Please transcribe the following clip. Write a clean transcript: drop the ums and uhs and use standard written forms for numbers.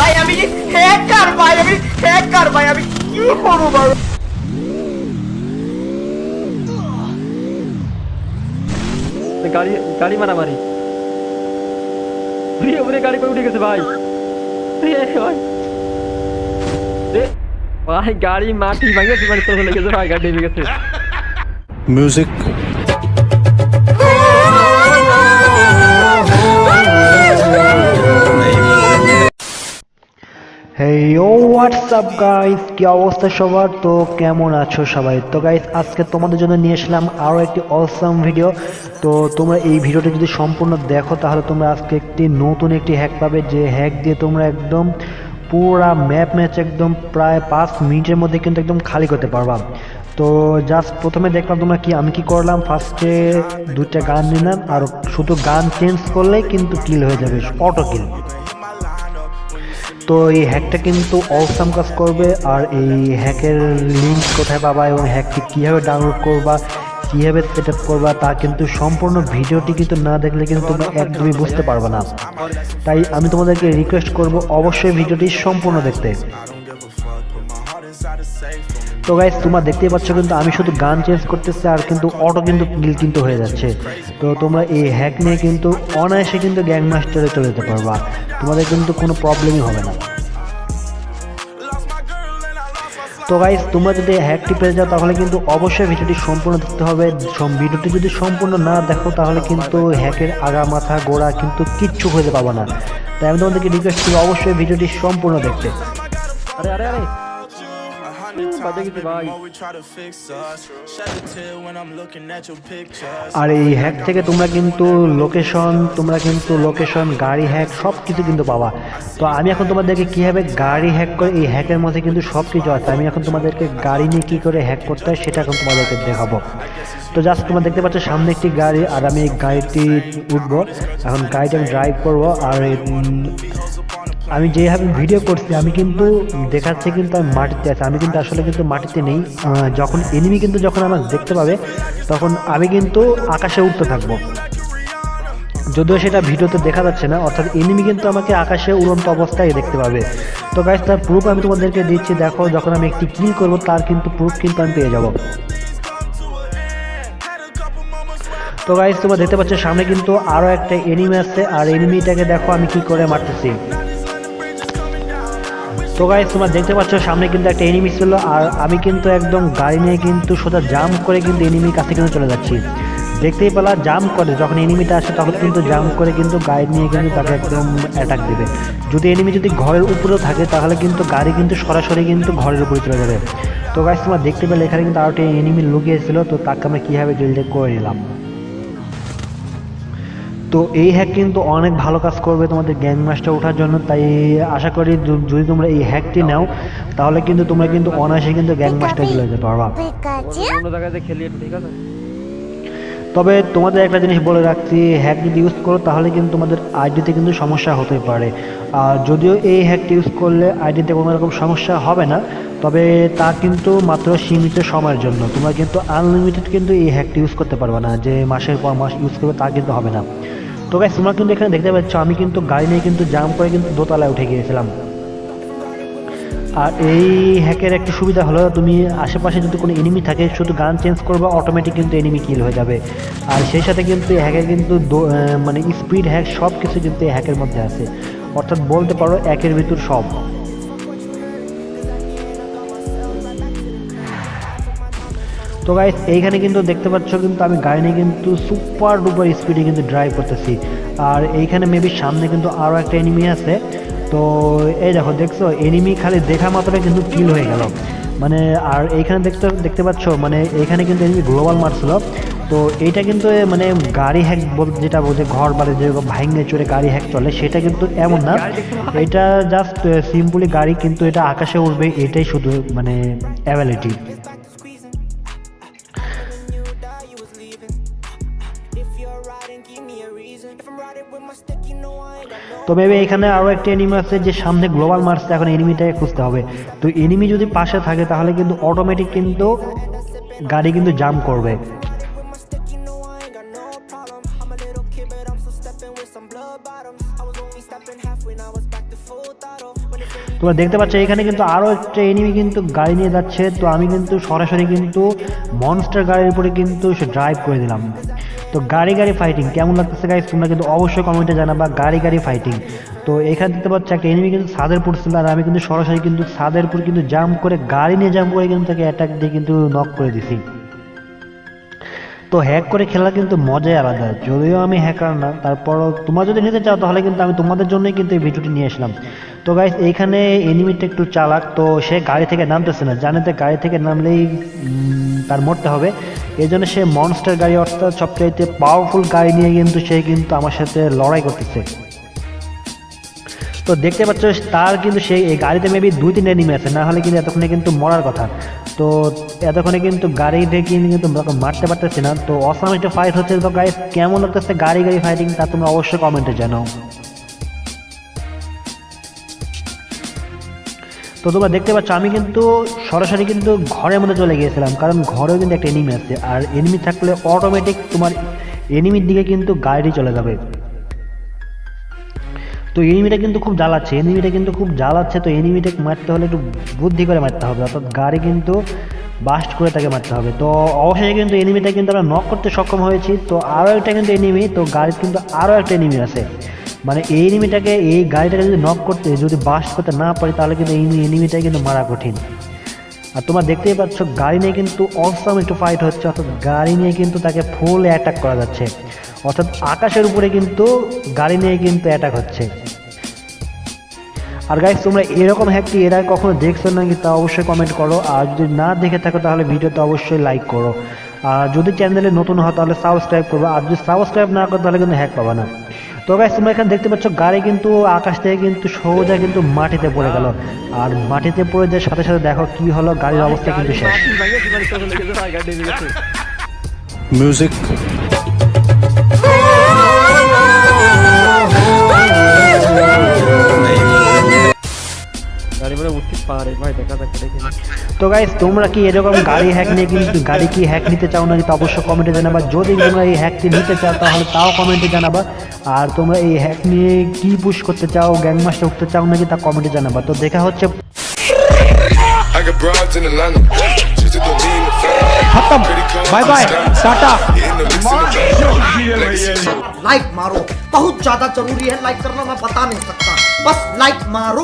ভাই আমি হ্যাকার ভাই, আমি হ্যাকার ভাই, আমি কি করবো ভাই? গাড়ি গাড়ি মারামারি ওরে গাড়ি করে উঠে গেছে ভাই। ভাই ভাই গাড়ি মাটি ভাঙে মানে চলে গেছে ভাই, গাড়ি নেমে গেছে। Music. হেই ও হোয়াটসঅ্যাপ গাইস, কি অবস্থা সবার? তো কেমন আছো সবাই? তো গাইস আজকে তোমাদের জন্য নিয়ে আসলাম আরও একটি অসাম ভিডিও। তো তোমরা এই ভিডিওটা যদি সম্পূর্ণ দেখো তাহলে তোমরা আজকে একটি নতুন একটি হ্যাক পাবে, যে হ্যাক দিয়ে তোমরা একদম পুরা ম্যাচ একদম প্রায় 5 মিনিটের মধ্যে কিন্তু একদম খালি করতে পারবা। তো জাস্ট প্রথমে দেখলাম তোমরা কি আমি কি করলাম, ফার্স্টে 2টা গান নিলাম আর শুধু গান চেঞ্জ করলেই কিন্তু কিল হয়ে যাবে, অটো কিল। তো এই হ্যাকটা কিন্তু অসাম কাজ করবে। আর এই হ্যাকের লিঙ্ক কোথায় পাবা এবং হ্যাকটি কীভাবে ডাউনলোড করবা, কীভাবে সেট আপ করবা, তা কিন্তু সম্পূর্ণ ভিডিওটি কিন্তু না দেখলে কিন্তু তোমরা একদমই বুঝতে পারবে না। তাই আমি তোমাদেরকে রিকোয়েস্ট করব অবশ্যই ভিডিওটি সম্পূর্ণ দেখতে। তো গাইস তোমরা দেখতেই পাচ্ছ কিন্তু আমি শুধু গান চেঞ্জ করতেছি আর কিন্তু অটো কিন্তু কিল কিন্তু হয়ে যাচ্ছে। তো তোমরা এই হ্যাক নিয়ে কিন্তু অনায়াসে কিন্তু গ্যাং মাস্টারে চলে যেতে পারবা, তোমাদের কিন্তু কোনো প্রবলেমই হবে না। তো গাইস তোমরা যদি হ্যাকটি পেয়ে যাও তাহলে কিন্তু অবশ্যই ভিডিওটি সম্পূর্ণ দেখতে হবে। ভিডিওটি যদি সম্পূর্ণ না দেখো তাহলে কিন্তু হ্যাকের আগা মাথা গোড়া কিন্তু কিচ্ছু খুঁজে পাবো না। তাই আমি তোমাদেরকে রিকোয়েস্ট করি অবশ্যই ভিডিওটি সম্পূর্ণ দেখতে। আরে আরে আরে বাজে গেছে ভাই। আর এই হ্যাক থেকে তোমরা কিন্তু লোকেশন গাড়ি হ্যাক সব কিছু কিন্তু পাবা। তো আমি এখন তোমাদেরকে কীভাবে গাড়ি হ্যাক করে, এই হ্যাকের মধ্যে কিন্তু সব কিছু আছে, আমি এখন তোমাদেরকে গাড়ি নিয়ে কী করে হ্যাক করতে হয় সেটা এখন তোমাদেরকে দেখাবো। তো জাস্ট তোমরা দেখতে পাচ্ছ সামনে একটি গাড়ি আর আমি এই গাড়িটি উঠবো, এখন গাড়িটা আমি ড্রাইভ করবো। আর আমি যেভাবে ভিডিও করছি আমি কিন্তু দেখাচ্ছি কিন্তু আমি মাটিতে আছি, আমি কিন্তু আসলে কিন্তু মাটিতে নেই। যখন এনিমি কিন্তু যখন আমাকে দেখতে পাবে তখন আমি কিন্তু আকাশে উঠতে থাকবো, যদিও সেটা ভিডিওতে দেখা যাচ্ছে না, অর্থাৎ এনিমি কিন্তু আমাকে আকাশে উড়ন্ত অবস্থায় দেখতে পাবে। তো গাইস তার প্রুফ আমি তোমাদেরকে দিচ্ছি, দেখো যখন আমি একটি কিল করব তার কিন্তু প্রুফ কিন্তু আমি পেয়ে যাব। তো গাইস তোমরা দেখতে পাচ্ছ সামনে কিন্তু আরও একটা এনিমি আছে আর এনিমিটাকে দেখো আমি কি করে মারতেছি। তো গাইস তোমরা দেখতে পাচ্ছ সামনে কিন্তু একটা এনিমি ছিল আর আমি কিন্তু একদম গাড়ি নিয়ে কিন্তু সোজা জাম্প করে কিন্তু এনিমির কাছে কিন্তু চলে যাচ্ছি। দেখতেই পেলা জাম্প করে যখন এনিমিটা আসে তখন কিন্তু জাম্প করে কিন্তু গাড়ি নিয়ে কিন্তু তাকে একদম অ্যাটাক দেবে। যদি এনিমি যদি ঘরের উপরেও থাকে তাহলে কিন্তু গাড়ি কিন্তু সরাসরি কিন্তু ঘরের উপরে চলে যাবে। তো গাইস তোমরা দেখতে পেলে এখানে কিন্তু আরও একটা এনিমি লুকিয়েছিল, তো তাকে আমরা কীভাবে জলদি করে নিলাম। তো এই হ্যাক কিন্তু অনেক ভালো কাজ করবে তোমাদের গ্যাং মাস্টার ওঠার জন্য। তাই আশা করি যদি তোমরা এই হ্যাকটি নাও তাহলে কিন্তু তোমরা কিন্তু অনায়াসে কিন্তু গ্যাং মাস্টার চলে যেতে পারবা। অন্য জায়গাতে খেলি একটু, ঠিক আছে? তবে তোমাদের একটা জিনিস বলে রাখছি, হ্যাক যদি ইউজ করো তাহলে কিন্তু তোমাদের আইডিতে কিন্তু সমস্যা হতে পারে। আর যদিও এই হ্যাকটি ইউজ করলে আইডিতে কোনো রকম সমস্যা হবে না, তবে তা কিন্তু মাত্র সীমিত সময়ের জন্য। তোমরা কিন্তু আনলিমিটেড কিন্তু এই হ্যাকটি ইউজ করতে পারবে না, যে মাসের পর মাস ইউজ করবে তা কিন্তু হবে না। তো গাইস তোমরা কিন্তু এখানে দেখতে পাচ্ছ আমি কিন্তু গাড়ি নিয়ে কিন্তু জাম্প করে কিন্তু দোতলায় উঠে গিয়েছিলাম। আর এই হ্যাকের একটা সুবিধা হলো তুমি আশেপাশে যদি কোনো এনিমি থাকে শুধু গান চেঞ্জ করবে অটোমেটিক কিন্তু এনিমি কিল হয়ে যাবে। আর সেই সাথে কিন্তু এই হ্যাকের কিন্তু মানে স্পিড হ্যাক সব কিছু কিন্তু এই হ্যাকের মধ্যে আছে, অর্থাৎ বলতে পারো একের ভিতর সব। তো গাইস এইখানে কিন্তু দেখতে পাচ্ছ কিন্তু আমি গাড়ি নিয়ে কিন্তু সুপার ডুপার স্পিডে কিন্তু ড্রাইভ করতেছি। আর এইখানে মেবি সামনে কিন্তু আরও একটা এনিমি আছে। তো এই দেখছো এনিমি খালি দেখা মাত্র কিন্তু কিল হয়ে গেল মানে। আর এইখানে দেখতে পাচ্ছ মানে এইখানে কিন্তু এনিমি গ্লোবাল মারছিল। তো এইটা কিন্তু মানে গাড়ি হ্যাক যেটা বলছে ঘর বাড়ি যেরকম ভাঙে চড়ে গাড়ি হ্যাক চলে সেটা কিন্তু এমন না, এটা জাস্ট সিম্পলি গাড়ি কিন্তু এটা আকাশে উঠবে, এটাই শুধু মানে অ্যাবিলিটি। তো মেবি এখানে আরও একটা এনিমি আছে যে সামনে গ্লোবাল মারছে, এখন এনিমিটাকে খুঁজতে হবে। তো এনিমি যদি পাশে থাকে তাহলে কিন্তু অটোমেটিক কিন্তু গাড়ি কিন্তু জাম্প করবে। I'm a little kid, but I'm still stepping with some blood bottoms. I was only stepping half when I was back to full throttle. When it's raining, তোমরা দেখতে পাচ্ছ এখানে কিন্তু আরো একটা এনিমি কিন্তু গাড়ি নিয়ে যাচ্ছে, তো আমি কিন্তু সরাসরি কিন্তু মনস্টার গাড়ির উপরে কিন্তু ড্রাইভ করে দিলাম। তো গাড়ি ফাইটিং কেমন লাগতেছে গাইস তোমরা কিন্তু অবশ্যই কমেন্টে জানাবা। গাড়ি ফাইটিং, তো এখানে দেখতে পাচ্ছ একটা এনিমি কিন্তু ছাদের উপর ছিল, আর আমি কিন্তু সরাসরি কিন্তু ছাদের উপর কিন্তু জাম্প করে গাড়ি নিয়ে জাম্প করে কিন্তু তাকে অ্যাটাক দিয়ে কিন্তু নক করে দিছি। তো হ্যাক করে খেলা কিন্তু মজাই আলাদা, যদিও আমি হ্যাকার না, তারপরও তোমরা যদি নিতে চাও তাহলে কিন্তু আমি তোমাদের জন্যই কিন্তু এই ভিডিওটি নিয়ে আসলাম। তো গাইস এইখানে এনিমিটা একটু চালাক, তো সে গাড়ি থেকে নামতেছে না, জানে তো গাড়ি থেকে নামলেই তার মরতে হবে, এই জন্য সে মনস্টার গাড়ি অর্থাৎ সবচাইতে পাওয়ারফুল গাড়ি নিয়ে কিন্তু সে কিন্তু আমার সাথে লড়াই করতেছে। তো দেখতে পাচ্ছ তার কিন্তু সেই এই গাড়িতে মেবি 2-3 এনিমি আছে, না হলে কিন্তু এতক্ষণে কিন্তু মরার কথা। তো এতক্ষণে কিন্তু গাড়িতে কিন্তু মারতে পারতেছি না। তো অসাম একটা ফাইট হচ্ছে। তো গাইস কেমন লাগতেছে গাড়ি ফাইটিং তা তোমরা অবশ্যই কমেন্টে জানাও। তো তোমরা দেখতে পাচ্ছ আমি কিন্তু সরাসরি কিন্তু ঘরের মধ্যে চলে গিয়েছিলাম, কারণ ঘরেও কিন্তু একটা এনিমি আছে, আর এনিমি থাকলে অটোমেটিক তোমার এনিমির দিকে কিন্তু গাড়ি চলে যাবে। তো এনিমিটা কিন্তু খুব জ্বালাচ্ছে, তো এনিমিটাকে মারতে হলে একটু বুদ্ধি করে মারতে হবে, অর্থাৎ গাড়ি কিন্তু বাস্ট করে তাকে মারতে হবে। তো অবশ্যই কিন্তু এনিমিটা কিন্তু আমরা নক করতে সক্ষম হয়েছি। তো আরও একটা কিন্তু এনিমি, তো গাড়ির কিন্তু আরও একটা এনিমি আছে, মানে এই এনিমিটাকে এই গাড়িটাকে যদি নক করতে যদি বাস্ট করতে না পারি তাহলে কিন্তু এই এনিমিটাই কিন্তু মারা কঠিন। আর তোমরা দেখতেই পাচ্ছ গাড়ি নিয়ে কিন্তু অসাম একটু ফাইট হচ্ছে, অর্থাৎ গাড়ি নিয়ে কিন্তু তাকে ফুল অ্যাটাক করা যাচ্ছে, অর্থাৎ আকাশের উপরে কিন্তু গাড়ি নিয়ে কিন্তু অ্যাটাক হচ্ছে। আর গাইস তোমরা এরকম হ্যাকটি এর আগে কখনো দেখছো নাকি তা অবশ্যই কমেন্ট করো, আর যদি না দেখে থাকো তাহলে ভিডিওতে অবশ্যই লাইক করো, আর যদি চ্যানেলে নতুন হয় তাহলে সাবস্ক্রাইব করবে, আর যদি সাবস্ক্রাইব না করো তাহলে কিন্তু হ্যাক পাবে না। তো গাইস তোমরা এখানে দেখতে পাচ্ছ গাড়ি কিন্তু আকাশ থেকে কিন্তু সোজা কিন্তু মাটিতে পড়ে গেল, আর মাটিতে পড়ে যাওয়ার সাথে সাথে দেখো কি হলো, গাড়ির অবস্থা কিন্তু শেষ। Music. গাড়ি বলে উঠতে পারে ভাই, দেখা যাক দেখি। তো গাইস তোমরা কি এরকম গাড়ি হ্যাক নিয়ে কিন্তু গাড়ি কি হ্যাক নিতে চাও নাকি তা অবশ্যই কমেন্টে জানাবা। যদি তোমরা এই হ্যাকটি নিতে চাও তাহলে তাও কমেন্টে জানাবা, আর তোমরা এই হ্যাক নিয়ে কি পুশ করতে চাও, গ্যাংমাস্টার উঠতে চাও নাকি তা কমেন্টে জানাবা। তো দেখা হচ্ছে I got broads in Atlanta. Just to throw me in the family. खत्म, bye bye, tata. Hitting the mix in the like मारो, बहुत ज्यादा जरूरी है लाइक करना, मैं बता नहीं सकता, बस लाइक मारो।